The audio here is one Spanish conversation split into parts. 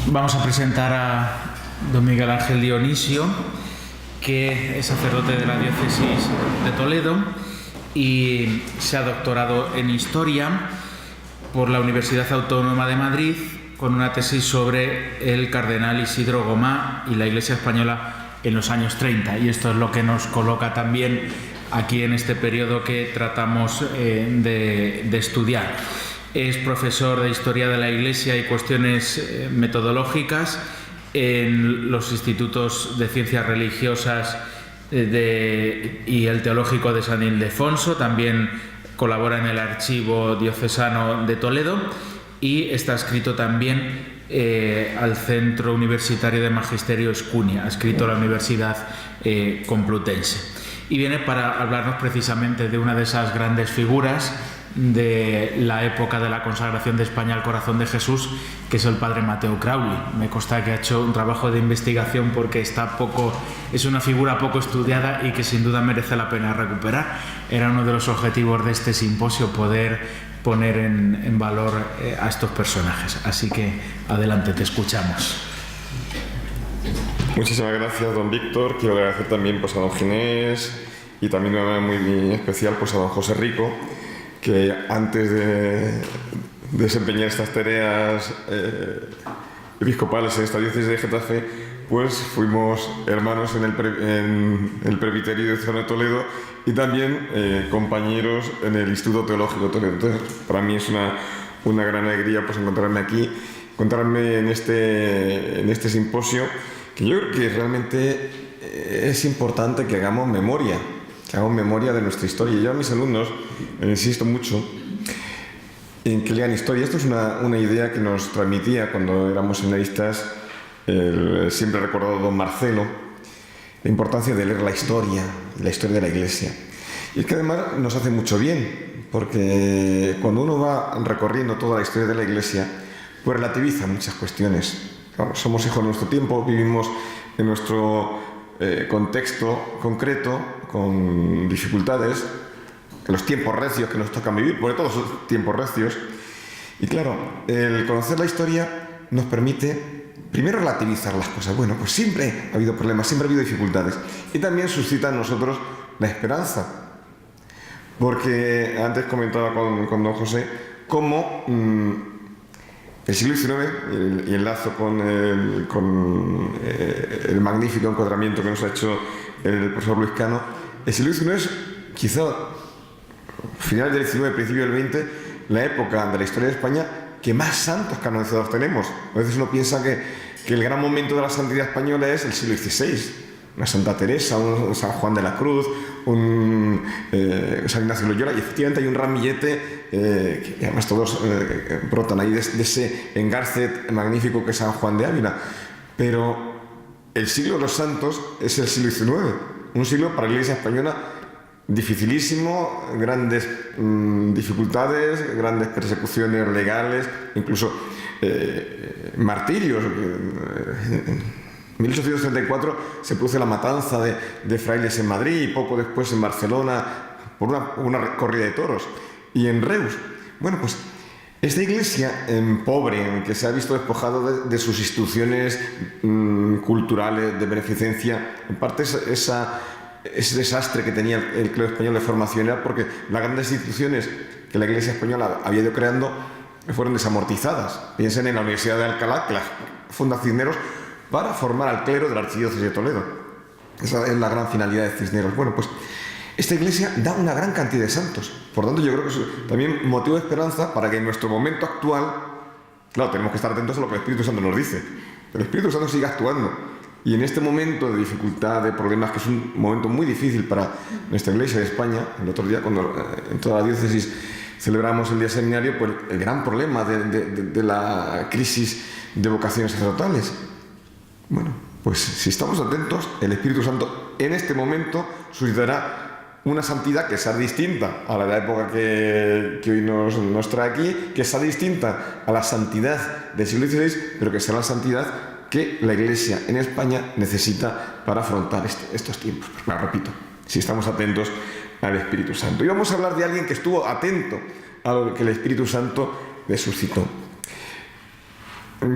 Vamos a presentar a don Miguel Ángel Dionisio, que es sacerdote de la diócesis de Toledo y se ha doctorado en Historia por la Universidad Autónoma de Madrid con una tesis sobre el cardenal Isidro Gomá y la Iglesia española en los años 30. Y esto es lo que nos coloca también aquí en este periodo que tratamos de estudiar. Es profesor de Historia de la Iglesia y cuestiones metodológicas en los institutos de Ciencias Religiosas y el Teológico de San Ildefonso. También colabora en el Archivo Diocesano de Toledo y está adscrito también al Centro Universitario de Magisterio Escunia, adscrito a la Universidad Complutense. Y viene para hablarnos precisamente de una de esas grandes figuras de la época de la consagración de España al corazón de Jesús, que es el padre Mateo Crowley. Me consta que ha hecho un trabajo de investigación porque es una figura poco estudiada y que sin duda merece la pena recuperar. Era uno de los objetivos de este simposio, poder poner en valor a estos personajes. Así que adelante, te escuchamos. Muchísimas gracias, don Víctor. Quiero agradecer también a don Ginés y también de una manera muy especial a don José Rico, que antes de desempeñar estas tareas episcopales en esta diócesis de Getafe, pues fuimos hermanos en el presbiterio diocesano de Toledo y también compañeros en el Instituto Teológico de Toledo. Entonces, para mí es una gran alegría pues encontrarme aquí, encontrarme en este simposio, que yo creo que realmente es importante que hagamos memoria de nuestra historia. Yo a mis alumnos insisto mucho en que lean historia. Esto es una idea que nos transmitía cuando éramos seminaristas el siempre recordado don Marcelo, la importancia de leer la historia de la Iglesia. Y es que además nos hace mucho bien, porque cuando uno va recorriendo toda la historia de la Iglesia, pues relativiza muchas cuestiones. Claro, somos hijos de nuestro tiempo, vivimos en nuestro contexto concreto, con dificultades, los tiempos recios que nos tocan vivir, porque todos son tiempos recios. Y claro, el conocer la historia nos permite primero relativizar las cosas. Bueno, pues siempre ha habido problemas, siempre ha habido dificultades. Y también suscita en nosotros la esperanza. Porque antes comentaba con don José cómo el siglo XIX, y enlazo con el magnífico encuadramiento que nos ha hecho el profesor Luis Cano, el siglo XIX es quizá final del XIX, principio del XX, la época de la historia de España que más santos canonizados tenemos. A veces uno piensa que el gran momento de la santidad española es el siglo XVI. Una Santa Teresa, un San Juan de la Cruz, un San Ignacio de Loyola, y efectivamente hay un ramillete que además todos brotan ahí de ese engarce magnífico que es San Juan de Ávila. Pero el siglo de los santos es el siglo XIX, un siglo para la Iglesia española dificilísimo, grandes dificultades, grandes persecuciones legales, incluso martirios. En 1834 se produce la matanza de frailes en Madrid y poco después en Barcelona por una corrida de toros. Y en Reus, bueno, pues esta iglesia pobre, que se ha visto despojado de sus instituciones culturales, de beneficencia, en parte ese desastre que tenía el clero español de formación era porque las grandes instituciones que la Iglesia española había ido creando fueron desamortizadas. Piensen en la Universidad de Alcalá, que la funda Cisneros para formar al clero de la Archidiócesis de Toledo. Esa es la gran finalidad de Cisneros. Bueno, pues esta iglesia da una gran cantidad de santos. Por tanto, yo creo que es también motivo de esperanza para que en nuestro momento actual, claro, tenemos que estar atentos a lo que el Espíritu Santo nos dice. El Espíritu Santo sigue actuando. Y en este momento de dificultad, de problemas, que es un momento muy difícil para nuestra Iglesia de España, el otro día cuando en toda la diócesis celebramos el día seminario, pues el gran problema de la crisis de vocaciones sacerdotales. Bueno, pues si estamos atentos, el Espíritu Santo en este momento suscitará una santidad que sea distinta a la época que hoy nos trae aquí, que sea distinta a la santidad del siglo XVI, pero que sea la santidad que la Iglesia en España necesita para afrontar estos tiempos. Pues me repito, si estamos atentos al Espíritu Santo. Y vamos a hablar de alguien que estuvo atento a lo que el Espíritu Santo le suscitó.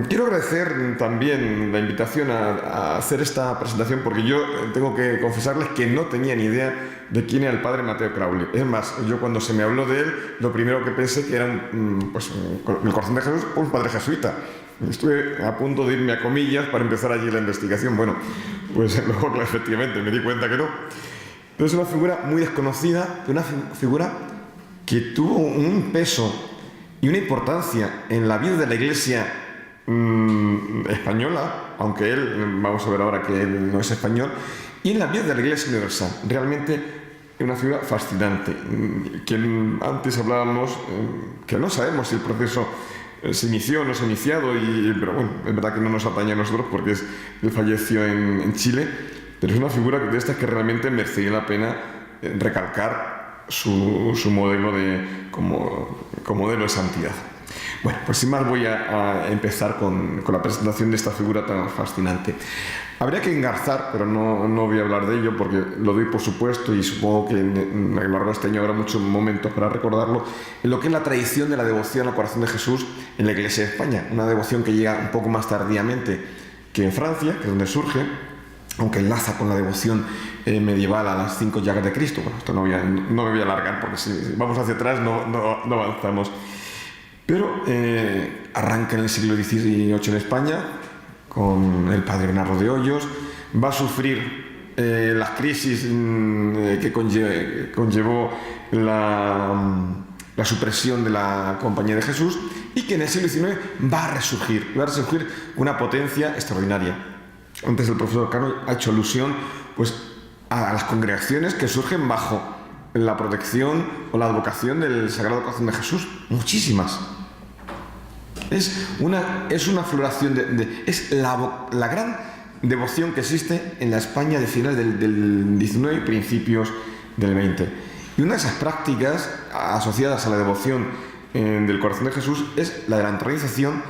Quiero agradecer también la invitación a hacer esta presentación, porque yo tengo que confesarles que no tenía ni idea de quién era el padre Mateo Crowley. Es más, yo cuando se me habló de él, lo primero que pensé que era el corazón de Jesús, un padre jesuita. Estuve a punto de irme a comillas para empezar allí la investigación. Bueno, pues luego efectivamente me di cuenta que no. Pero es una figura muy desconocida, una figura que tuvo un peso y una importancia en la vida de la Iglesia española, aunque él, vamos a ver ahora que él no es español, y en la vida de la Iglesia universal. Realmente es una figura fascinante. Que antes hablábamos que no sabemos si el proceso se inició o no se ha iniciado, pero bueno, es verdad que no nos atañe a nosotros porque él falleció en Chile, pero es una figura de estas que realmente merecería la pena recalcar su modelo como modelo de santidad. Bueno, pues sin más voy a empezar con la presentación de esta figura tan fascinante. Habría que engarzar, pero no voy a hablar de ello porque lo doy por supuesto y supongo que a lo largo de este año habrá muchos momentos para recordarlo, en lo que es la tradición de la devoción al corazón de Jesús en la Iglesia de España. Una devoción que llega un poco más tardíamente que en Francia, que es donde surge, aunque enlaza con la devoción medieval a las 5 llagas de Cristo. Bueno, esto no me voy a alargar porque si vamos hacia atrás no avanzamos. Pero arranca en el siglo XVIII en España con el padre Bernardo de Hoyos, va a sufrir las crisis que conllevó la supresión de la Compañía de Jesús, y que en el siglo XIX va a resurgir una potencia extraordinaria. Antes el profesor Cano ha hecho alusión pues, a las congregaciones que surgen bajo la protección o la advocación del Sagrado Corazón de Jesús. Muchísimas. Es una floración es la gran devoción que existe en la España de finales del XIX y principios del XX. Y una de esas prácticas asociadas a la devoción del corazón de Jesús es la de la entronización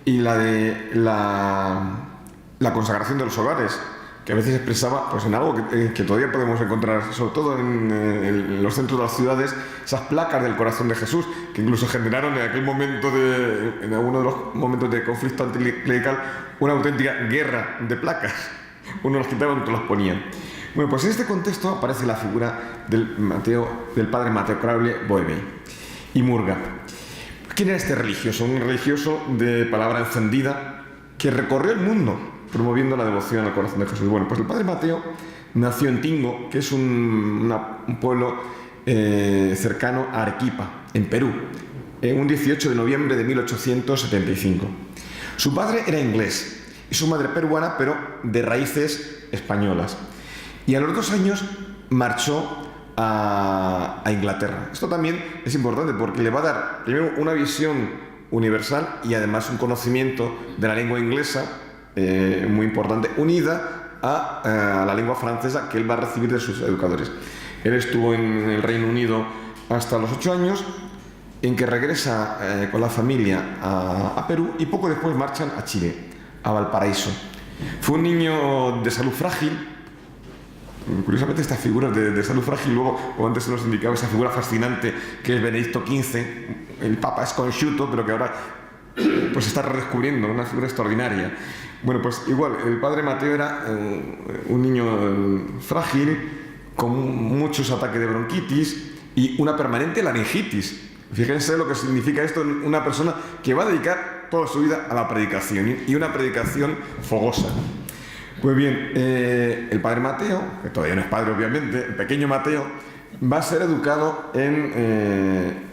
y la de la consagración de los hogares, que a veces expresaba pues, en algo que todavía podemos encontrar, sobre todo en los centros de las ciudades, esas placas del corazón de Jesús, que incluso generaron en aquel momento, en alguno de los momentos de conflicto anticlerical, una auténtica guerra de placas. Unos los quitaban, otros los ponían. Bueno, pues en este contexto aparece la figura del padre Mateo Crowley Boeve y Murga. ¿Quién era este religioso? Un religioso de palabra encendida que recorrió el mundo promoviendo la devoción al corazón de Jesús. Bueno, pues el padre Mateo nació en Tingo, que es un pueblo cercano a Arequipa, en Perú, un 18 de noviembre de 1875. Su padre era inglés y su madre peruana, pero de raíces españolas. Y a los 2 años marchó a Inglaterra. Esto también es importante porque le va a dar primero una visión universal y además un conocimiento de la lengua inglesa muy importante, unida a la lengua francesa que él va a recibir de sus educadores. Él estuvo en el Reino Unido hasta los 8 años, en que regresa con la familia a Perú, y poco después marchan a Chile, a Valparaíso. Fue un niño de salud frágil. Curiosamente, estas figuras de salud frágil, luego, como antes se nos indicaba, esa figura fascinante que es Benedicto XV, el Papa es consciuto, pero que ahora pues está redescubriendo, una figura extraordinaria. Bueno, pues igual, el padre Mateo era un niño frágil, con muchos ataques de bronquitis y una permanente laringitis. Fíjense lo que significa esto en una persona que va a dedicar toda su vida a la predicación, y una predicación fogosa. Pues bien, el padre Mateo, que todavía no es padre obviamente, el pequeño Mateo, va a ser educado en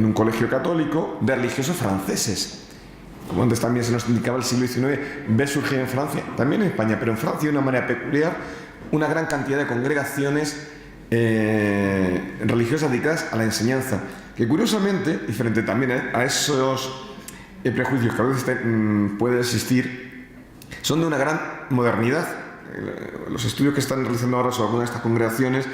un colegio católico de religiosos franceses. Como antes también se nos indicaba, el siglo XIX ve surgir en Francia, también en España, pero en Francia de una manera peculiar, una gran cantidad de congregaciones religiosas dedicadas a la enseñanza, que curiosamente, y frente también a esos prejuicios que a veces puede existir, son de una gran modernidad. Los estudios que están realizando ahora sobre algunas de estas congregaciones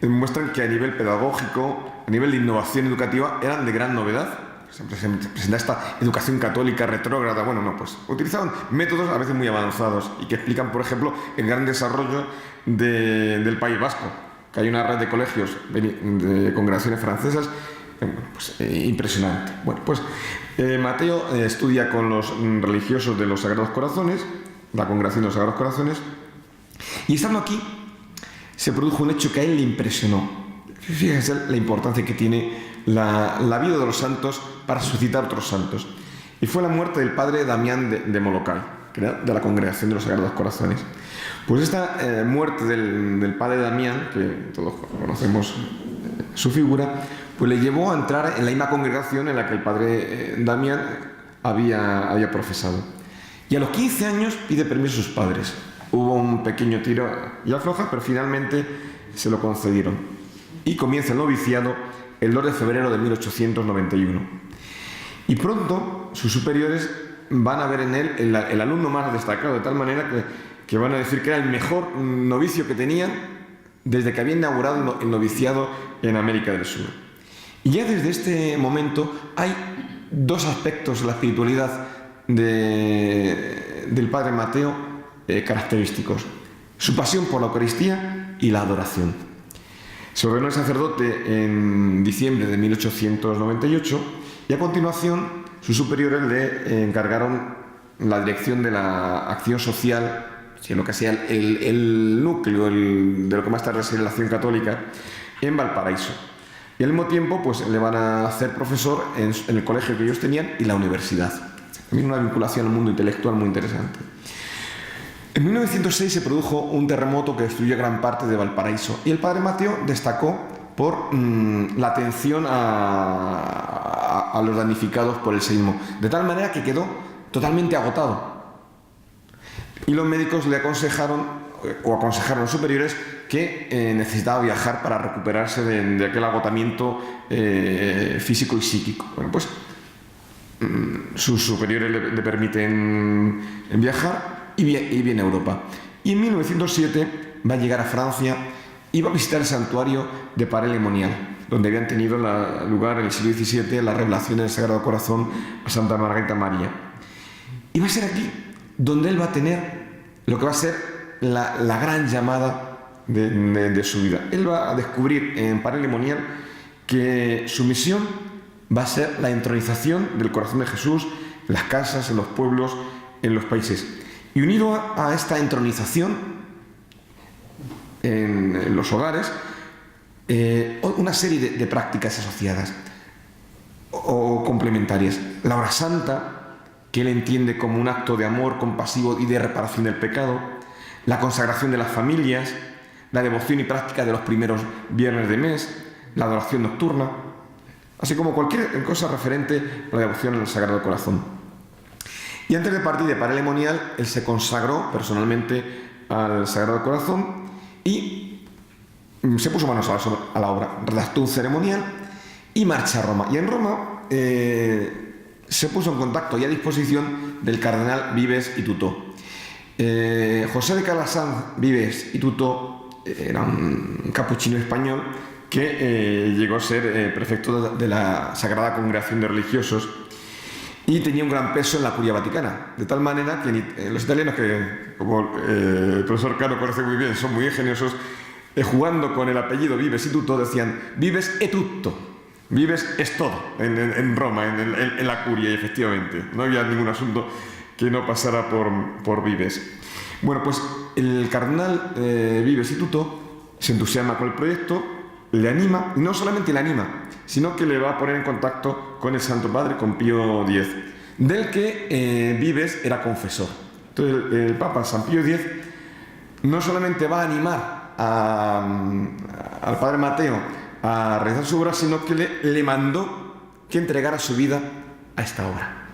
muestran que a nivel pedagógico, a nivel de innovación educativa, eran de gran novedad. Se presenta esta educación católica retrógrada. Bueno, no, pues utilizaban métodos a veces muy avanzados y que explican, por ejemplo, el gran desarrollo del País Vasco, que hay una red de colegios de congregaciones francesas pues, impresionante. Bueno, pues Mateo estudia con los religiosos de los Sagrados Corazones, la Congregación de los Sagrados Corazones, y estando aquí se produjo un hecho que a él le impresionó. Fíjense la importancia que tiene la vida de los santos para suscitar otros santos. Y fue la muerte del padre Damián de Molokai, que era de la Congregación de los Sagrados Corazones. Pues esta muerte del padre Damián, que todos conocemos su figura, pues le llevó a entrar en la misma congregación en la que el padre Damián había profesado. Y a los 15 años pide permiso a sus padres. Hubo un pequeño tiro y afloja, pero finalmente se lo concedieron. Y comienza el noviciado el 2 de febrero de 1891. Y pronto sus superiores van a ver en él el alumno más destacado, de tal manera que van a decir que era el mejor novicio que tenían desde que había inaugurado el noviciado en América del Sur. Y ya desde este momento hay dos aspectos de la espiritualidad del padre Mateo característicos: su pasión por la Eucaristía y la adoración. Se ordenó el sacerdote en diciembre de 1898 y a continuación sus superiores le encargaron la dirección de la acción social, lo que sea el núcleo de lo que más tarde sería la acción católica, en Valparaíso. Y al mismo tiempo pues le van a hacer profesor en el colegio que ellos tenían y la universidad. También una vinculación al mundo intelectual muy interesante. En 1906 se produjo un terremoto que destruyó gran parte de Valparaíso y el padre Mateo destacó por la atención a los damnificados por el seísmo, de tal manera que quedó totalmente agotado. Y los médicos le aconsejaron a los superiores que necesitaba viajar para recuperarse de aquel agotamiento físico y psíquico. Bueno, pues sus superiores le permiten viajar y viene a Europa. Y en 1907 va a llegar a Francia y va a visitar el santuario de Paray-le-Monial, donde habían tenido lugar en el siglo XVII la revelación del Sagrado Corazón a Santa Margarita María. Y va a ser aquí donde él va a tener lo que va a ser la gran llamada de su vida. Él va a descubrir en Paray-le-Monial que su misión va a ser la entronización del corazón de Jesús en las casas, en los pueblos, en los países. Y unido a esta entronización en los hogares, una serie de prácticas asociadas o complementarias. La hora santa, que él entiende como un acto de amor compasivo y de reparación del pecado, la consagración de las familias, la devoción y práctica de los primeros viernes de mes, la adoración nocturna, así como cualquier cosa referente a la devoción al Sagrado Corazón. Y antes de partir de Paray-le-Monial, él se consagró personalmente al Sagrado Corazón y se puso manos a la obra, redactó un ceremonial y marcha a Roma. Y en Roma se puso en contacto y a disposición del cardenal Vives y Tutó. José de Calasanz Vives y Tutó era un capuchino español que llegó a ser prefecto de la Sagrada Congregación de Religiosos y tenía un gran peso en la curia vaticana, de tal manera que los italianos, que como el profesor Cano conoce muy bien, son muy ingeniosos, jugando con el apellido Vives y Tutto, decían Vives e tutto, Vives es todo en Roma, en la curia, y efectivamente no había ningún asunto que no pasara por Vives. Bueno, pues el cardenal Vives y Tutto se entusiasma con el proyecto, le anima, y no solamente le anima, sino que le va a poner en contacto con el Santo Padre, con Pío X, del que Vives era confesor. Entonces el Papa San Pío X no solamente va a animar al Padre Mateo a realizar su obra, sino que le mandó que entregara su vida a esta obra.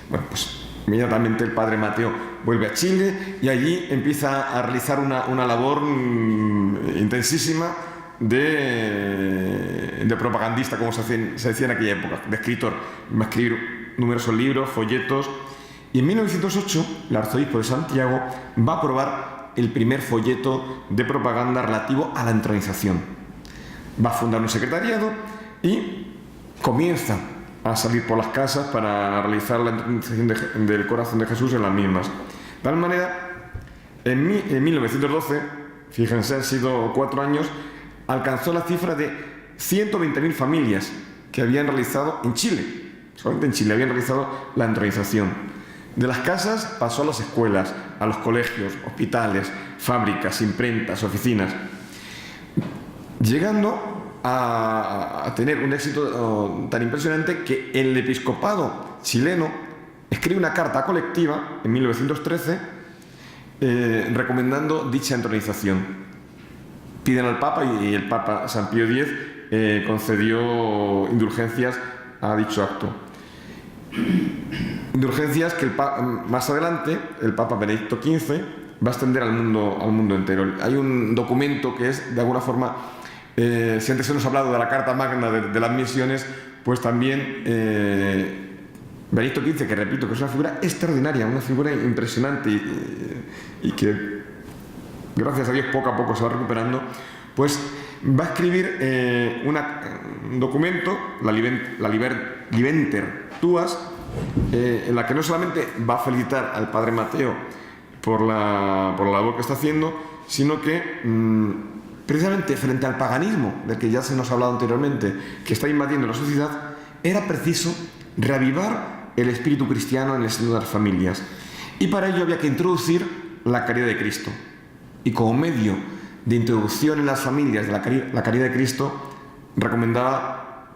Bueno, pues inmediatamente el Padre Mateo vuelve a Chile y allí empieza a realizar una labor intensísima de propagandista, como se decía en aquella época, de escritor. Va a escribir numerosos libros, folletos, y en 1908 el arzobispo de Santiago va a aprobar el primer folleto de propaganda relativo a la entronización. Va a fundar un secretariado y comienza a salir por las casas para realizar la entronización del corazón de Jesús en las mismas. De tal manera, en 1912, fíjense, han sido 4 años, alcanzó la cifra de 120.000 familias que habían realizado en Chile, solamente en Chile habían realizado la entronización. De las casas pasó a las escuelas, a los colegios, hospitales, fábricas, imprentas, oficinas, llegando a tener un éxito tan impresionante que el episcopado chileno escribe una carta colectiva en 1913 recomendando dicha entronización. Piden al Papa y el Papa San Pío X concedió indulgencias a dicho acto. Indulgencias que más adelante el Papa Benedicto XV va a extender al mundo entero. Hay un documento que es, de alguna forma, si antes se nos ha hablado de la Carta Magna de las misiones, pues también Benedicto XV, que repito que es una figura extraordinaria, una figura impresionante y que, gracias a Dios, poco a poco se va recuperando, pues va a escribir un documento, la Libenter Tuas, en la que no solamente va a felicitar al Padre Mateo por la labor que está haciendo, sino que precisamente frente al paganismo, del que ya se nos ha hablado anteriormente, que está invadiendo la sociedad, era preciso reavivar el espíritu cristiano en el seno de las familias. Y para ello había que introducir la caridad de Cristo. Y como medio de introducción en las familias de la caridad de Cristo, recomendaba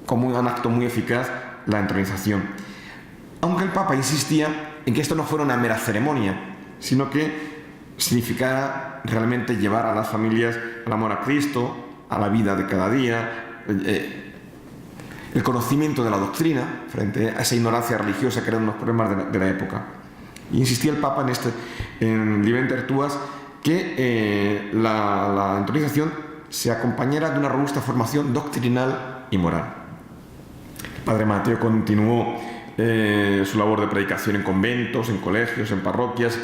como un acto muy eficaz la entronización. Aunque el Papa insistía en que esto no fuera una mera ceremonia, sino que significara realmente llevar a las familias al amor a Cristo, a la vida de cada día, el conocimiento de la doctrina frente a esa ignorancia religiosa que eran unos problemas de la época. Y insistía el Papa en Libenter Tuas que la entronización se acompañara de una robusta formación doctrinal y moral. El Padre Mateo continuó su labor de predicación en conventos, en colegios, en parroquias,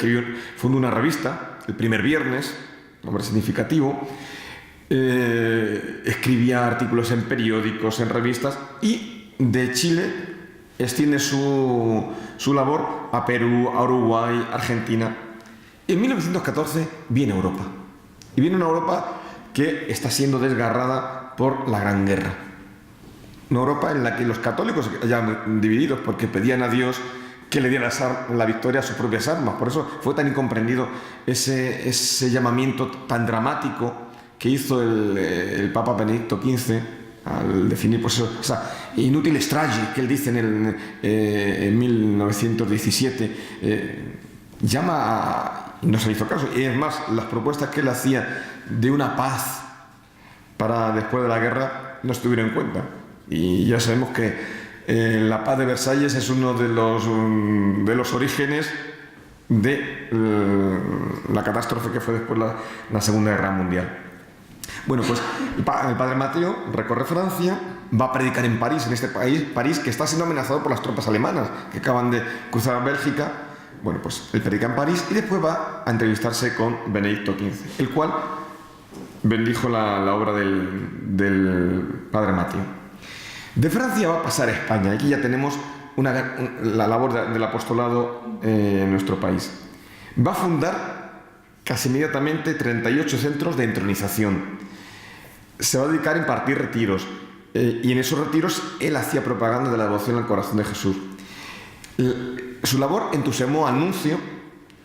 fundó una revista, El Primer Viernes, nombre significativo, escribía artículos en periódicos, en revistas, y de Chile extiende su labor a Perú, a Uruguay, Argentina. En 1914 viene a Europa, y viene una Europa que está siendo desgarrada por la Gran Guerra. Una Europa en la que los católicos, ya divididos porque pedían a Dios que le diera la victoria a sus propias armas. Por eso fue tan incomprendido ese llamamiento tan dramático que hizo el Papa Benedicto XV al definir pues esa inútil strage que él dice en 1917. Y no se le hizo caso. Y es más, las propuestas que él hacía de una paz para después de la guerra no se tuvieron en cuenta. Y ya sabemos que la paz de Versalles es uno de los orígenes de la catástrofe que fue después la Segunda Guerra Mundial. Bueno, pues el Padre Mateo recorre Francia, va a predicar en París, en este país, París que está siendo amenazado por las tropas alemanas que acaban de cruzar Bélgica. Bueno, pues él predica en París y después va a entrevistarse con Benedicto XV, el cual bendijo la obra del Padre Mateo. De Francia va a pasar a España. Aquí ya tenemos la labor del apostolado en nuestro país. Va a fundar casi inmediatamente 38 centros de entronización. Se va a dedicar a impartir retiros. Y en esos retiros él hacía propaganda de la devoción al corazón de Jesús. Su labor entusiasmó a Nuncio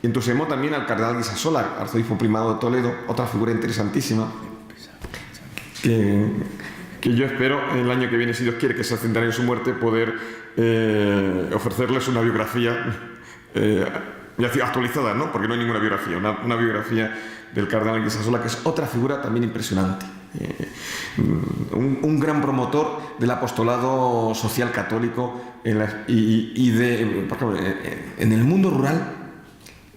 y entusiasmó también al cardenal Guisasola, arzobispo primado de Toledo, otra figura interesantísima que yo espero el año que viene, si Dios quiere, que sea el centenario de su muerte, poder ofrecerles una biografía actualizada, ¿no? Porque no hay ninguna biografía, una biografía del cardenal Guisasola, que es otra figura también impresionante. Un gran promotor del apostolado social católico en el mundo rural,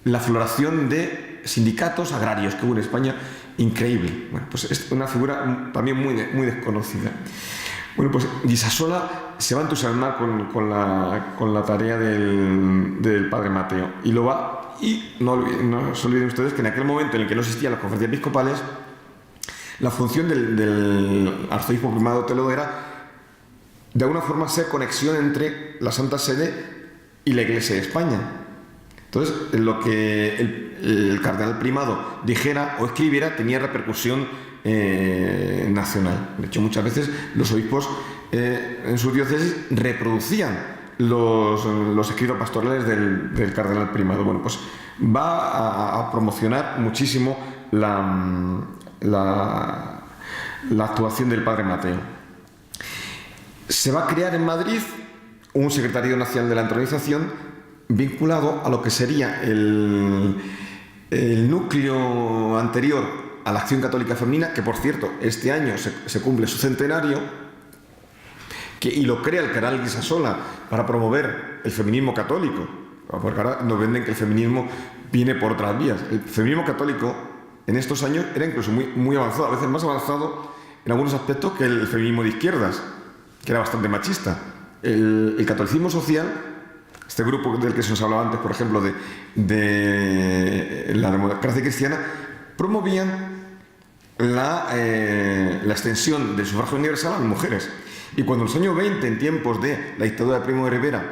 la floración de sindicatos agrarios que hubo en España, increíble. Bueno, pues es una figura también muy desconocida. Bueno, pues Guisasola se va a entusiasmar con la tarea del Padre Mateo y no se olviden ustedes que en aquel momento en el que no existían las conferencias episcopales, la función del arzobispo primado de Toledo era de alguna forma ser conexión entre la Santa Sede y la Iglesia de España. Entonces, lo que el cardenal primado dijera o escribiera tenía repercusión nacional. De hecho, muchas veces los obispos en sus diócesis reproducían los escritos pastorales del cardenal primado. Bueno, pues va a promocionar muchísimo la actuación del padre Mateo. Se va a crear en Madrid un secretariado nacional de la entronización vinculado a lo que sería el núcleo anterior a la Acción Católica Femenina, que por cierto este año se cumple su centenario, y lo crea el canal Guisasola para promover el feminismo católico, porque ahora nos venden que el feminismo viene por otras vías. El feminismo católico en estos años era incluso muy avanzado, a veces más avanzado en algunos aspectos que el feminismo de izquierdas, que era bastante machista. El catolicismo social, este grupo del que se nos hablaba antes, por ejemplo, de la democracia cristiana, promovían la extensión del sufragio universal a las mujeres. Y cuando en los años 20, en tiempos de la dictadura de Primo de Rivera,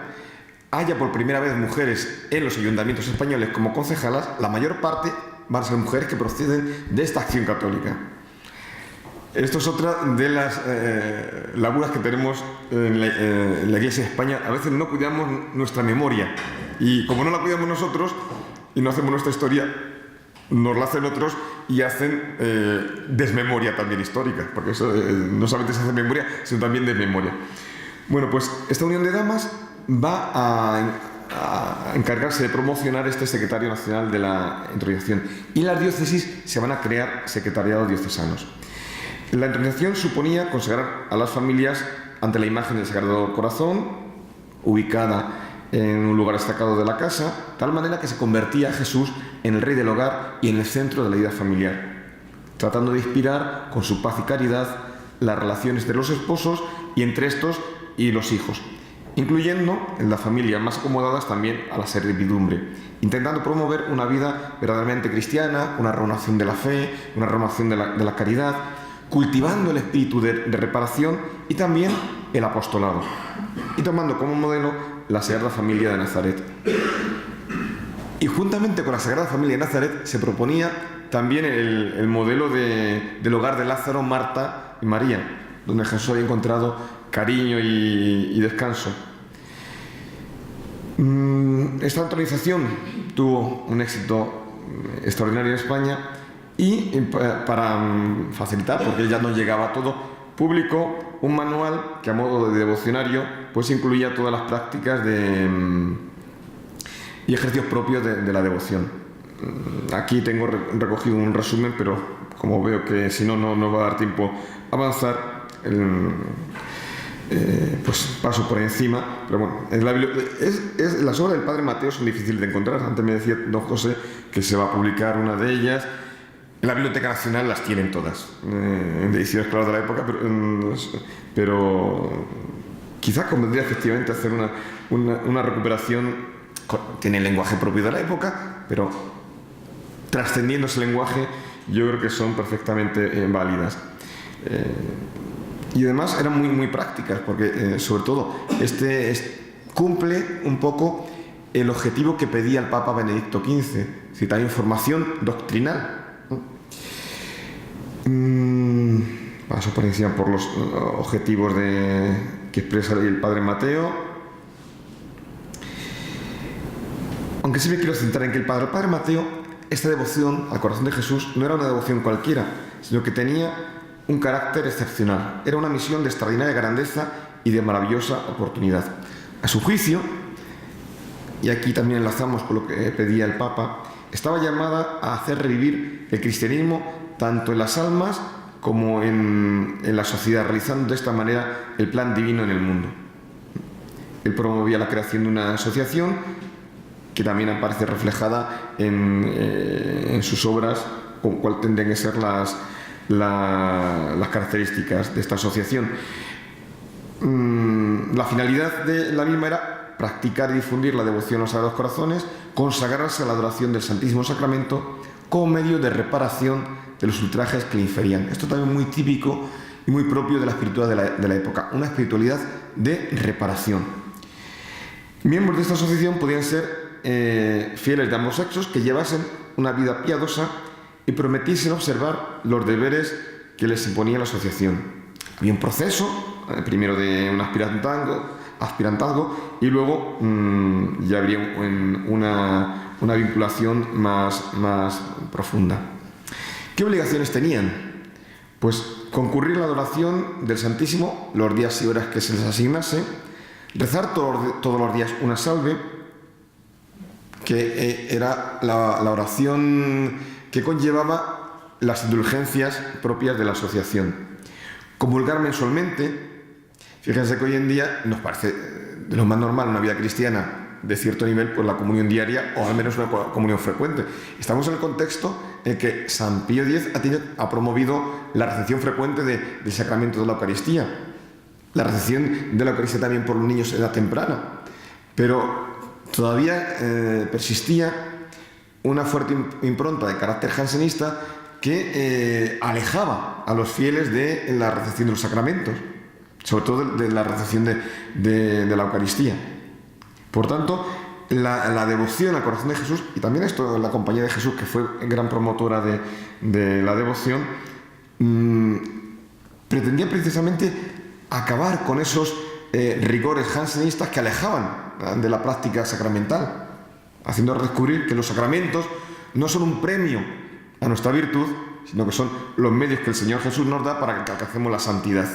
haya por primera vez mujeres en los ayuntamientos españoles como concejalas, la mayor parte van a ser mujeres que proceden de esta acción católica. Esto es otra de las lagunas que tenemos en la Iglesia de España. A veces no cuidamos nuestra memoria, y como no la cuidamos nosotros y no hacemos nuestra historia, nos la hacen otros y hacen desmemoria también histórica, porque eso no solamente se hace memoria, sino también desmemoria. Bueno, pues esta unión de damas va a encargarse de promocionar este secretario nacional de la entronización, y en las diócesis se van a crear secretariados diocesanos. La entronización suponía consagrar a las familias ante la imagen del Sagrado Corazón, ubicada en un lugar destacado de la casa, de tal manera que se convertía a Jesús en el rey del hogar y en el centro de la vida familiar, tratando de inspirar con su paz y caridad las relaciones de los esposos y entre estos y los hijos, incluyendo en las familias más acomodadas también a la servidumbre, intentando promover una vida verdaderamente cristiana, una renovación de la fe, una renovación de la caridad, cultivando el espíritu de reparación y también el apostolado, y tomando como modelo la Sagrada Familia de Nazaret. Y juntamente con la Sagrada Familia de Nazaret se proponía también el modelo del hogar de Lázaro, Marta y María, donde Jesús había encontrado cariño y descanso. Esta entronización tuvo un éxito extraordinario en España, y para facilitar, porque ya no llegaba a todo, publicó un manual que a modo de devocionario pues incluía todas las prácticas y ejercicios propios de la devoción. Aquí tengo recogido un resumen, pero como veo que si no va a dar tiempo a avanzar, pues paso por encima. Pero bueno, las obras del Padre Mateo son difíciles de encontrar. Antes me decía don José que se va a publicar una de ellas. En la Biblioteca Nacional las tienen todas, en ediciones claras de la época, pero quizás convendría efectivamente hacer una recuperación. Tiene el lenguaje propio de la época, pero trascendiendo ese lenguaje, yo creo que son perfectamente válidas. Y además eran muy prácticas, porque sobre todo cumple un poco el objetivo que pedía el Papa Benedicto XV, es decir, también formación doctrinal. Paso por encima por los objetivos que expresa el Padre Mateo. Aunque sí me quiero centrar en que el Padre Mateo, esta devoción al corazón de Jesús no era una devoción cualquiera, sino que tenía un carácter excepcional. Era una misión de extraordinaria grandeza y de maravillosa oportunidad. A su juicio, y aquí también enlazamos con lo que pedía el Papa, estaba llamada a hacer revivir el cristianismo tanto en las almas como en la sociedad, realizando de esta manera el plan divino en el mundo. Él promovía la creación de una asociación que también aparece reflejada en sus obras, con cuál tendrían que ser las características de esta asociación. La finalidad de la misma era practicar y difundir la devoción a los Sagrados Corazones, consagrarse a la adoración del Santísimo Sacramento como medio de reparación de los ultrajes que le inferían. Esto también es muy típico y muy propio de la espiritualidad de la época, una espiritualidad de reparación. Miembros de esta asociación podían ser fieles de ambos sexos que llevasen una vida piadosa y prometiesen observar los deberes que les imponía la asociación. Había un proceso, primero de un aspirantazgo y luego ya habría una vinculación más profunda. ¿Qué obligaciones tenían? Pues concurrir a la adoración del Santísimo los días y horas que se les asignase, rezar todos los días una salve, que era la oración que conllevaba las indulgencias propias de la asociación. Comulgar mensualmente. Fíjense que hoy en día nos parece de lo más normal una vida cristiana de cierto nivel, pues la comunión diaria o al menos una comunión frecuente. Estamos en el contexto en que San Pío X ha promovido la recepción frecuente del sacramento de la Eucaristía, la recepción de la Eucaristía también por los niños de edad temprana, pero todavía persistía una fuerte impronta de carácter jansenista que alejaba a los fieles de la recepción de los sacramentos, sobre todo de la recepción de la Eucaristía. Por tanto, la devoción al corazón de Jesús, y también esto la Compañía de Jesús, que fue gran promotora de la devoción, pretendía precisamente acabar con esos rigores jansenistas que alejaban de la práctica sacramental, haciendo redescubrir que los sacramentos no son un premio a nuestra virtud, sino que son los medios que el Señor Jesús nos da para que alcancemos la santidad.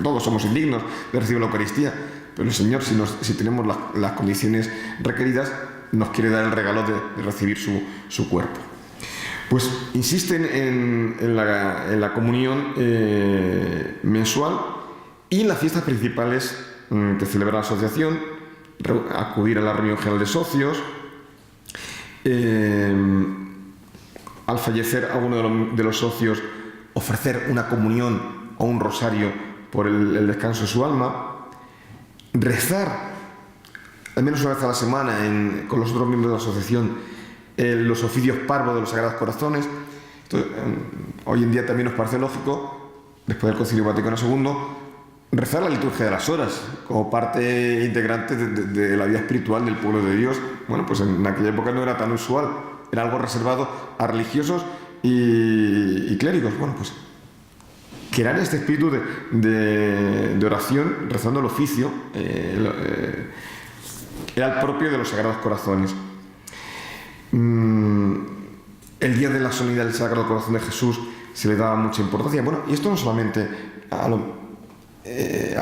Todos somos indignos de recibir la Eucaristía, pero el Señor, si tenemos las condiciones requeridas, nos quiere dar el regalo de recibir su cuerpo. Pues insisten en la comunión mensual y en las fiestas principales que celebra la asociación, acudir a la reunión general de socios, al fallecer alguno de los socios, ofrecer una comunión o un rosario por el descanso de su alma, rezar al menos una vez a la semana con los otros miembros de la asociación los oficios parvos de los Sagrados Corazones. Entonces, hoy en día también nos parece lógico, después del Concilio Vaticano II, rezar la liturgia de las horas como parte integrante de la vida espiritual del pueblo de Dios. Bueno, pues en aquella época no era tan usual, era algo reservado a religiosos y clérigos. Bueno, pues crear este espíritu de oración rezando el oficio era el propio de los Sagrados Corazones. El día de la solemnidad del Sagrado Corazón de Jesús se le daba mucha importancia. Bueno, y esto no solamente a los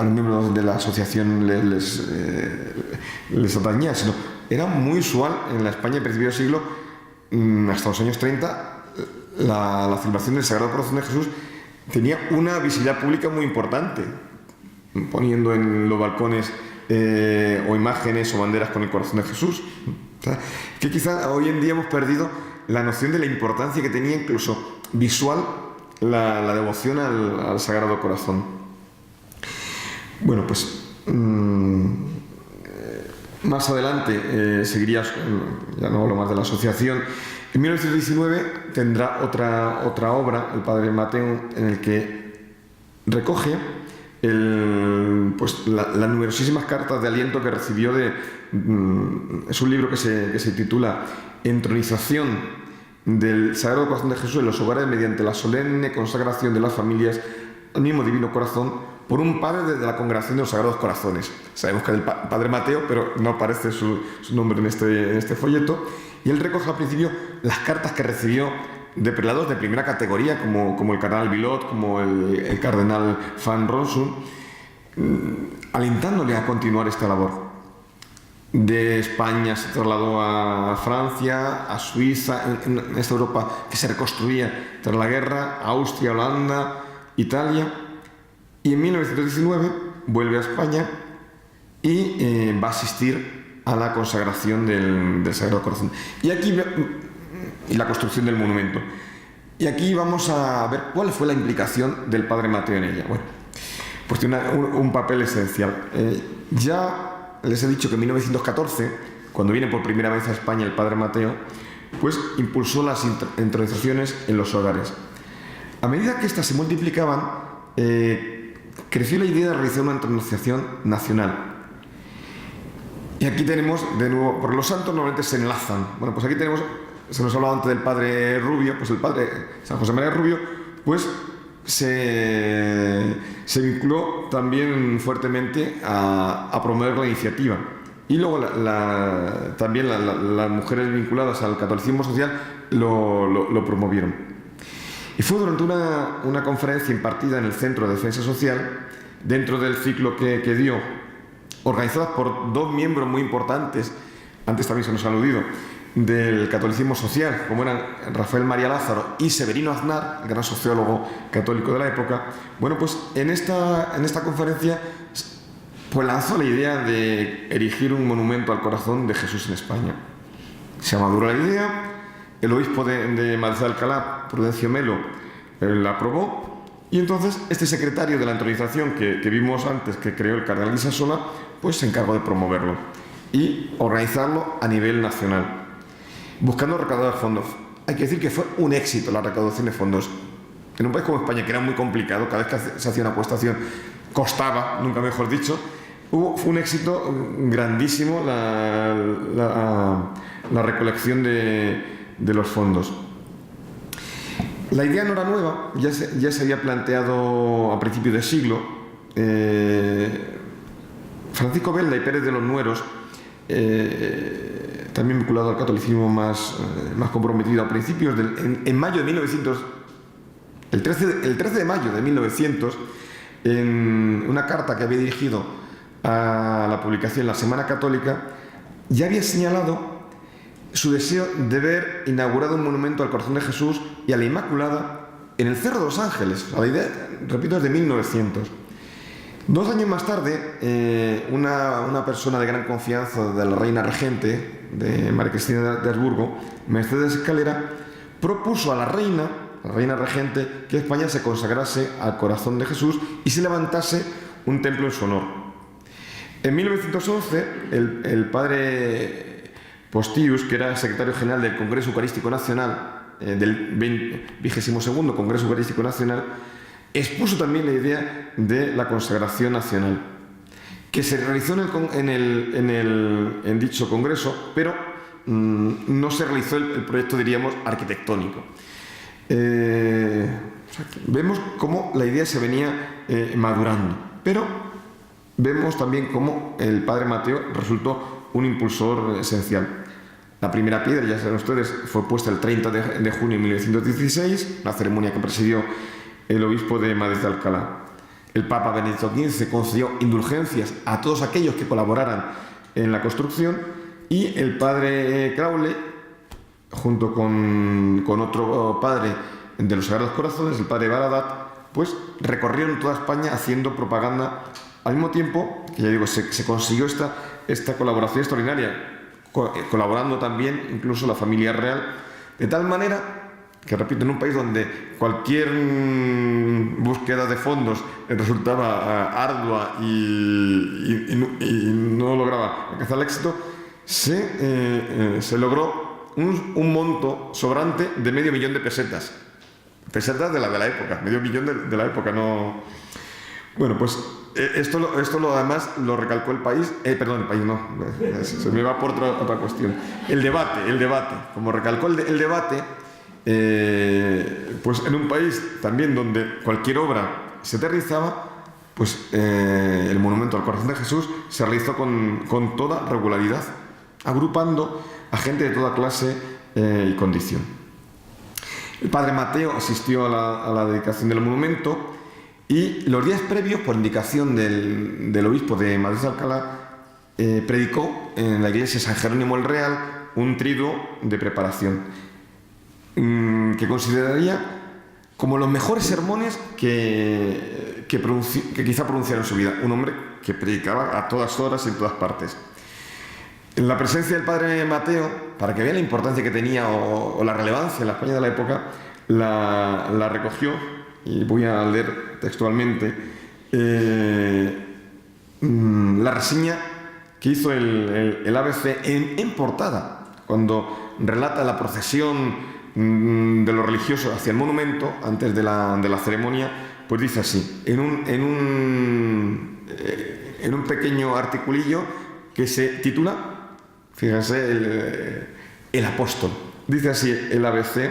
miembros de la asociación les atañía, sino era muy usual en la España del principio del siglo, hasta los años 30, la celebración del Sagrado Corazón de Jesús tenía una visibilidad pública muy importante, poniendo en los balcones o imágenes o banderas con el corazón de Jesús. O sea, que quizá hoy en día hemos perdido la noción de la importancia que tenía incluso visual la devoción al Sagrado Corazón. Bueno, pues más adelante seguiría, ya no hablo más de la asociación. En 1919 tendrá otra obra, el Padre Mateo, en el que recoge las numerosísimas cartas de aliento que recibió es un libro que se titula Entronización del Sagrado Corazón de Jesús en los hogares mediante la solemne consagración de las familias al mismo Divino Corazón por un padre de la Congregación de los Sagrados Corazones. Sabemos que es el Padre Mateo, pero no aparece su nombre en este folleto. Y él recoge al principio las cartas que recibió de prelados de primera categoría, como el cardenal Bilot, como el cardenal Van Ronsun, alentándole a continuar esta labor. De España se trasladó a Francia, a Suiza, en esta Europa que se reconstruía tras la guerra, Austria, Holanda, Italia, y en 1919 vuelve a España y va a asistir a la consagración del Sagrado Corazón. Y la construcción del monumento. Y aquí vamos a ver cuál fue la implicación del Padre Mateo en ella. Bueno, pues tiene un papel esencial. Ya les he dicho que en 1914, cuando viene por primera vez a España el Padre Mateo, pues impulsó las entronizaciones en los hogares. A medida que éstas se multiplicaban, creció la idea de realizar una entronización nacional. Y aquí tenemos, de nuevo, porque los santos normalmente se enlazan. Bueno, pues aquí tenemos, se nos ha hablado antes del Padre Rubio, pues el Padre San José María Rubio, pues se vinculó también fuertemente a promover la iniciativa. Y luego también las mujeres vinculadas al catolicismo social lo promovieron. Y fue durante una conferencia impartida en el Centro de Defensa Social, dentro del ciclo que dio, organizada por dos miembros muy importantes, antes también se nos ha aludido, del catolicismo social, como eran Rafael María Lázaro y Severino Aznar, el gran sociólogo católico de la época. Bueno, pues en esta conferencia pues lanzó la idea de erigir un monumento al corazón de Jesús en España. Se maduró la idea, el obispo de Madrid de Alcalá, Prudencio Melo, la aprobó, y entonces este secretario de la entronización que vimos antes, que creó el cardenal Guisasola, pues se encargó de promoverlo y organizarlo a nivel nacional, buscando recaudar fondos. Hay que decir que fue un éxito la recaudación de fondos. En un país como España, que era muy complicado, cada vez que se hacía una apuestación costaba, nunca mejor dicho, fue un éxito grandísimo la recolección de los fondos. La idea no era nueva, ya se había planteado a principios de siglo. Francisco Belda y Pérez de los Nueros, también vinculado al catolicismo más comprometido a principios en mayo de 1900, el 13 de mayo de 1900, en una carta que había dirigido a la publicación La Semana Católica, ya había señalado su deseo de ver inaugurado un monumento al corazón de Jesús y a la Inmaculada en el Cerro de los Ángeles. La idea, repito, es de 1900. 2 años más tarde, una persona de gran confianza de la reina regente, de María Cristina de Habsburgo, Mercedes Escalera, propuso a la reina regente, que España se consagrase al corazón de Jesús y se levantase un templo en su honor. En 1911, el padre Postius, que era secretario general del Congreso Eucarístico Nacional, del 22º Congreso Eucarístico Nacional, expuso también la idea de la consagración nacional, que se realizó en dicho congreso, pero no se realizó el proyecto, diríamos, arquitectónico. Vemos cómo la idea se venía madurando, pero vemos también cómo el padre Mateo resultó un impulsor esencial. La primera piedra, ya saben ustedes, fue puesta el 30 de junio de 1916, la ceremonia que presidió el obispo de Madrid de Alcalá. El Papa Benedicto XV concedió indulgencias a todos aquellos que colaboraran en la construcción, y el padre Crowley, junto con otro padre de los Sagrados Corazones, el padre Baradat, pues recorrieron toda España haciendo propaganda, al mismo tiempo que, ya digo, se consiguió esta colaboración extraordinaria, colaborando también incluso la familia real, de tal manera que, repito, en un país donde cualquier búsqueda de fondos resultaba ardua y no lograba alcanzar el éxito, se logró un monto sobrante de $500,000 de pesetas. Pesetas de la época, $500,000 de la época, no... Bueno, pues esto además lo recalcó el país, perdón, el país no, se me va por otra cuestión. El debate, como recalcó el debate, pues en un país también donde cualquier obra se realizaba, pues el monumento al corazón de Jesús se realizó con toda regularidad, agrupando a gente de toda clase y condición. El padre Mateo asistió a la dedicación del monumento, y los días previos, por indicación del obispo de Madrid de Alcalá, predicó en la iglesia San Jerónimo el Real un triduo de preparación, que consideraría como los mejores sermones que quizá pronunciara en su vida. Un hombre que predicaba a todas horas y en todas partes. En la presencia del padre Mateo, para que vean la importancia que tenía o la relevancia en la España de la época, la recogió, y voy a leer textualmente la reseña que hizo el ABC en portada, cuando relata la procesión de los religiosos hacia el monumento antes de la ceremonia. Pues dice así, en un pequeño articulillo que se titula, fíjense, el apóstol. Dice así el ABC: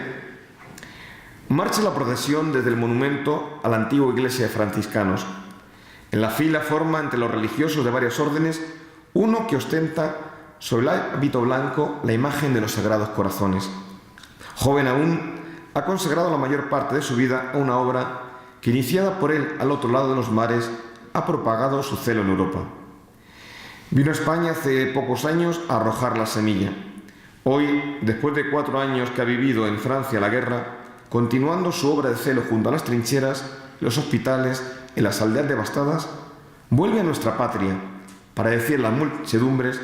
Marcha la procesión desde el monumento a la antigua iglesia de franciscanos. En la fila forma entre los religiosos de varias órdenes uno que ostenta sobre el hábito blanco la imagen de los Sagrados Corazones. Joven aún, ha consagrado la mayor parte de su vida a una obra que, iniciada por él al otro lado de los mares, ha propagado su celo en Europa. Vino a España hace pocos años a arrojar la semilla. Hoy, después de 4 años que ha vivido en Francia la guerra, continuando su obra de celo junto a las trincheras, los hospitales, en las aldeas devastadas, vuelve a nuestra patria para decir a las muchedumbres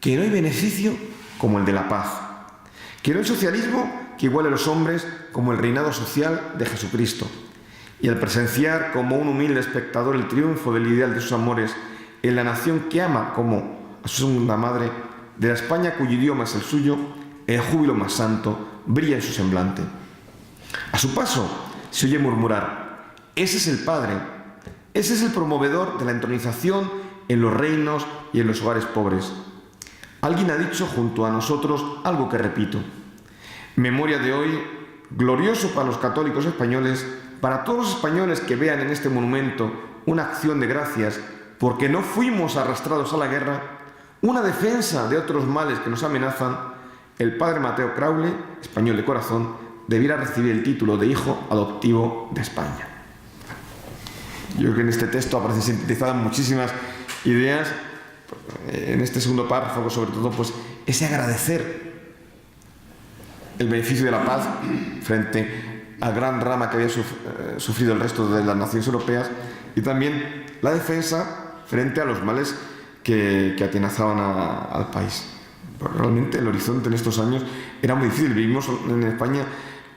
que no hay beneficio como el de la paz, que no hay socialismo que iguale a los hombres como el reinado social de Jesucristo. Y al presenciar como un humilde espectador el triunfo del ideal de sus amores en la nación que ama como a su segunda madre, de la España cuyo idioma es el suyo, el júbilo más santo brilla en su semblante. A su paso se oye murmurar: ese es el Padre, ese es el promovedor de la entronización en los reinos y en los hogares pobres. Alguien ha dicho junto a nosotros algo que repito: memoria de hoy, glorioso para los católicos españoles, para todos los españoles que vean en este monumento una acción de gracias porque no fuimos arrastrados a la guerra, una defensa de otros males que nos amenazan. El padre Mateo Crowley, español de corazón, debiera recibir el título de hijo adoptivo de España. Yo creo que en este texto aparecen sintetizadas muchísimas ideas. En este segundo párrafo, sobre todo, pues ese agradecer el beneficio de la paz frente al gran drama que había sufrido el resto de las naciones europeas, y también la defensa frente a los males que atenazaban al país. Pero realmente el horizonte en estos años era muy difícil. Vivimos en España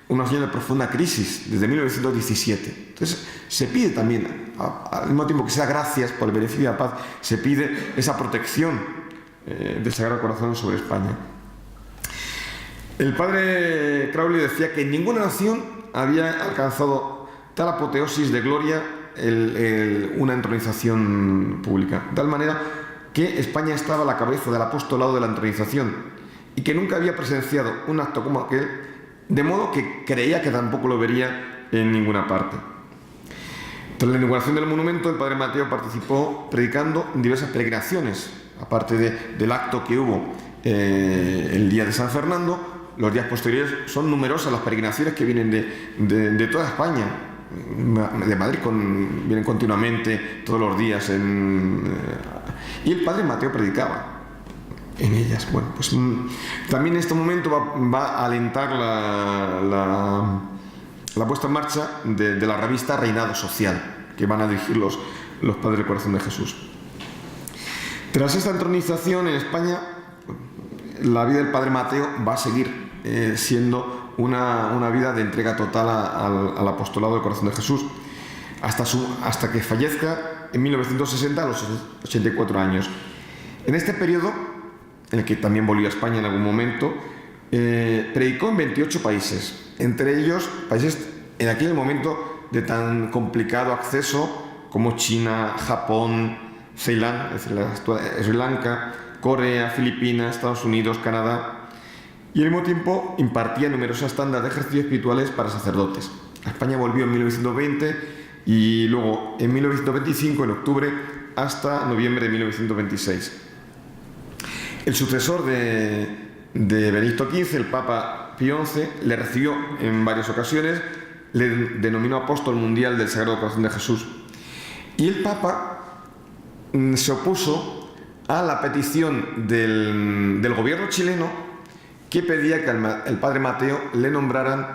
unos años de profunda crisis desde 1917. Entonces se pide también, al mismo tiempo que se da gracias por el beneficio de la paz, se pide esa protección del Sagrado Corazón sobre España. El padre Crowley decía que ninguna nación había alcanzado tal apoteosis de gloria, una entronización pública, de tal manera que España estaba a la cabeza del apostolado de la entronización y que nunca había presenciado un acto como aquel, de modo que creía que tampoco lo vería en ninguna parte. Tras la inauguración del monumento, el padre Mateo participó predicando en diversas peregrinaciones, aparte del acto que hubo el día de San Fernando. Los días posteriores son numerosas las peregrinaciones que vienen de toda España. De Madrid vienen continuamente todos los días y el padre Mateo predicaba en ellas. Bueno, pues también en este momento va a alentar la puesta en marcha de la revista Reinado Social, que van a dirigir los padres del Corazón de Jesús. Tras esta entronización en España, la vida del padre Mateo va a seguir siendo una vida de entrega total al apostolado del Corazón de Jesús, hasta que fallezca en 1960 a los 84 años. En este periodo, en el que también volvió a España en algún momento, predicó en 28 países, entre ellos países en aquel momento de tan complicado acceso como China, Japón, Ceilán, es decir, Sri Lanka, Corea, Filipinas, Estados Unidos, Canadá. Y al mismo tiempo impartía numerosas tandas de ejercicios espirituales para sacerdotes. A España volvió en 1920 y luego en 1925, en octubre, hasta noviembre de 1926. El sucesor de Benedicto XV, el Papa Pío XI, le recibió en varias ocasiones, le denominó apóstol mundial del Sagrado Corazón de Jesús. Y el Papa se opuso a la petición del gobierno chileno, que pedía que el padre Mateo le nombraran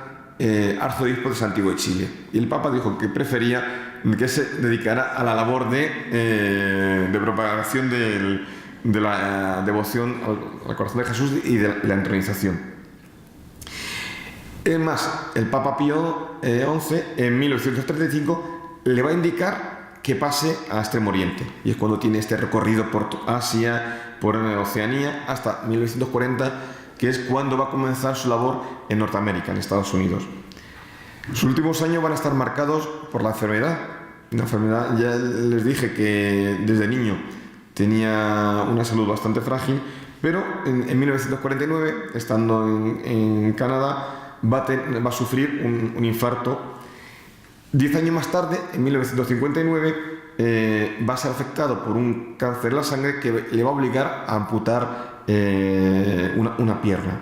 arzobispo de Santiago de Chile. Y el Papa dijo que prefería que se dedicara a la labor de propagación de la devoción al Corazón de Jesús y de la entronización. Es más, el Papa Pío XI en 1935 le va a indicar que pase a Extremo Oriente, y es cuando tiene este recorrido por Asia, por Oceanía, hasta 1940, que es cuando va a comenzar su labor en Norteamérica, en Estados Unidos. Sus últimos años van a estar marcados por la enfermedad. Una enfermedad, ya les dije que desde niño tenía una salud bastante frágil, pero en 1949, estando en Canadá, va a sufrir un infarto. 10 años más tarde, en 1959, va a ser afectado por un cáncer de la sangre que le va a obligar a amputar una pierna.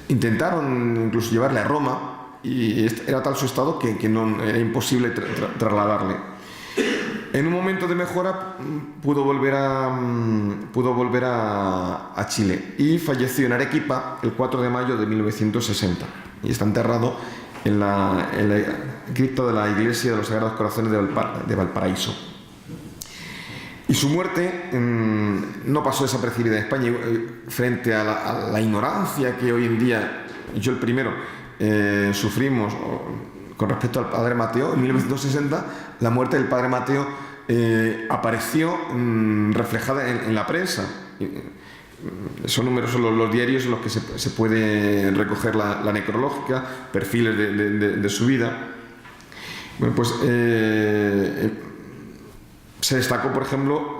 Intentaron incluso llevarle a Roma y era tal su estado que no, era imposible trasladarle. En un momento de mejora pudo volver a Chile y falleció en Arequipa el 4 de mayo de 1960 y está enterrado en la cripta de la Iglesia de los Sagrados Corazones de Valparaíso. Y su muerte no pasó desapercibida en España frente a la ignorancia que hoy en día, yo el primero, sufrimos con respecto al padre Mateo. En 1960 la muerte del padre Mateo apareció reflejada en la prensa. Son numerosos los diarios en los que se puede recoger la necrológica, perfiles de su vida. Bueno, pues se destacó, por ejemplo,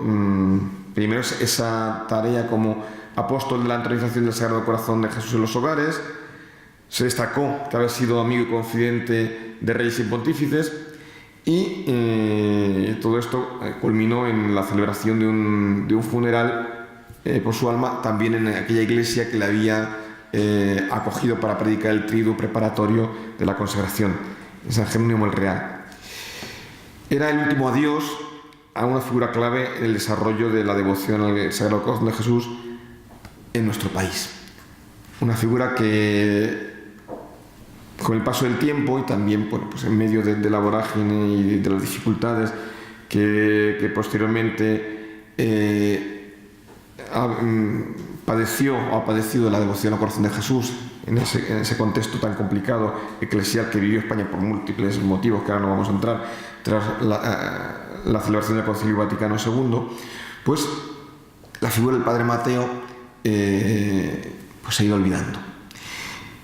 primero esa tarea como apóstol de la entronización del Sagrado Corazón de Jesús en los hogares. Se destacó que había sido amigo y confidente de reyes y pontífices, y todo esto culminó en la celebración de un funeral por su alma, también en aquella iglesia que le había acogido para predicar el triduo preparatorio de la consagración, en San Jerónimo el Real. Era el último adiós a una figura clave en el desarrollo de la devoción al Sagrado Corazón de Jesús en nuestro país. Una figura que, con el paso del tiempo y también pues en medio de la vorágine y de las dificultades que posteriormente ha padecido la devoción al Corazón de Jesús en ese contexto tan complicado eclesial que vivió España por múltiples motivos que ahora no vamos a entrar, tras la celebración del Concilio Vaticano II, pues la figura del Padre Mateo pues se ha ido olvidando.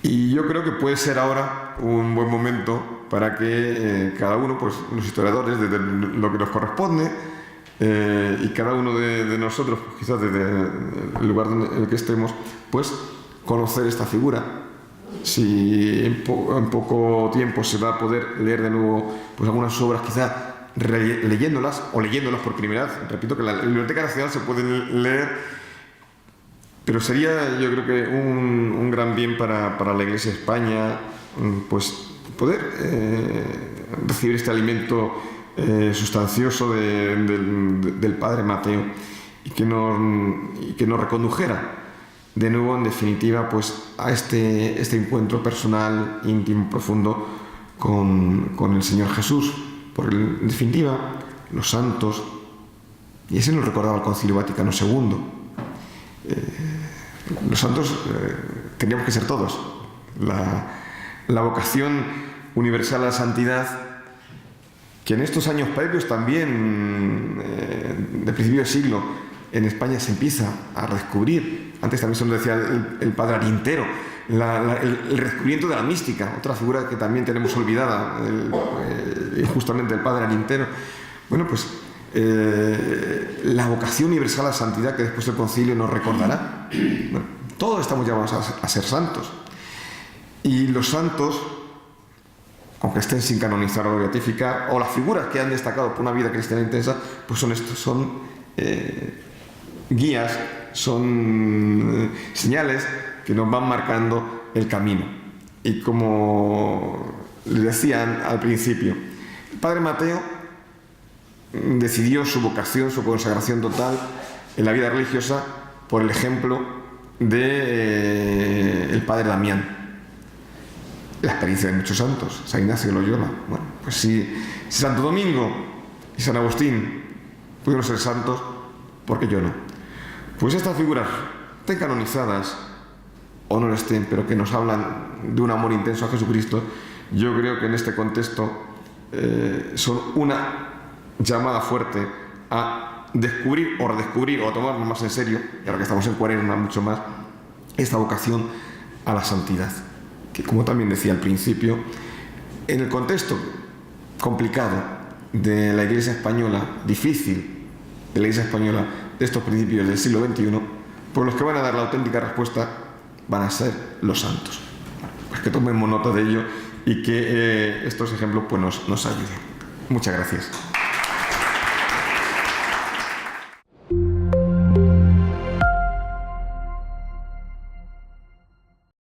Y yo creo que puede ser ahora un buen momento para que cada uno, pues los historiadores, desde lo que nos corresponde, y cada uno de nosotros, pues, quizás desde el lugar en el que estemos, pues conocer esta figura. Si en poco tiempo se va a poder leer de nuevo pues algunas obras, quizás leyéndolas o leyéndolas por primera vez. Repito que en la Biblioteca Nacional se pueden leer, pero sería, yo creo que un gran bien para la Iglesia de España, pues poder recibir este alimento sustancioso del Padre Mateo y que nos recondujera de nuevo, en definitiva, pues a este encuentro personal, íntimo, profundo con el Señor Jesús. Porque, en definitiva, los santos, y ese nos recordaba el Concilio Vaticano II, los santos teníamos que ser todos. La vocación universal a la santidad, que en estos años previos también, de principio de siglo, en España se empieza a redescubrir. Antes también se nos decía el padre Arintero, el redescubrimiento de la mística, otra figura que también tenemos olvidada, justamente el padre Arintero. Bueno, pues la vocación universal a la santidad que después el concilio nos recordará. Bueno, todos estamos llamados a ser santos. Y los santos, aunque estén sin canonizar o beatificar, o las figuras que han destacado por una vida cristiana intensa, pues son guías, son señales que nos van marcando el camino. Y como les decían al principio, el Padre Mateo decidió su vocación, su consagración total en la vida religiosa por el ejemplo del Padre Damián. La experiencia de muchos santos, San Ignacio de Loyola. Bueno, pues si Santo Domingo y San Agustín pudieron ser santos, ¿por qué yo no? Pues estas figuras, estén canonizadas o no lo estén, pero que nos hablan de un amor intenso a Jesucristo, yo creo que en este contexto son una llamada fuerte a descubrir o redescubrir o a tomarnos más en serio, y ahora que estamos en Cuaresma mucho más, esta vocación a la santidad, que, como también decía al principio, en el contexto complicado de la Iglesia española, difícil de la Iglesia española de estos principios del siglo XXI, pues los que van a dar la auténtica respuesta van a ser los santos. Pues que tomemos nota de ello y que estos ejemplos pues nos ayuden. Muchas gracias.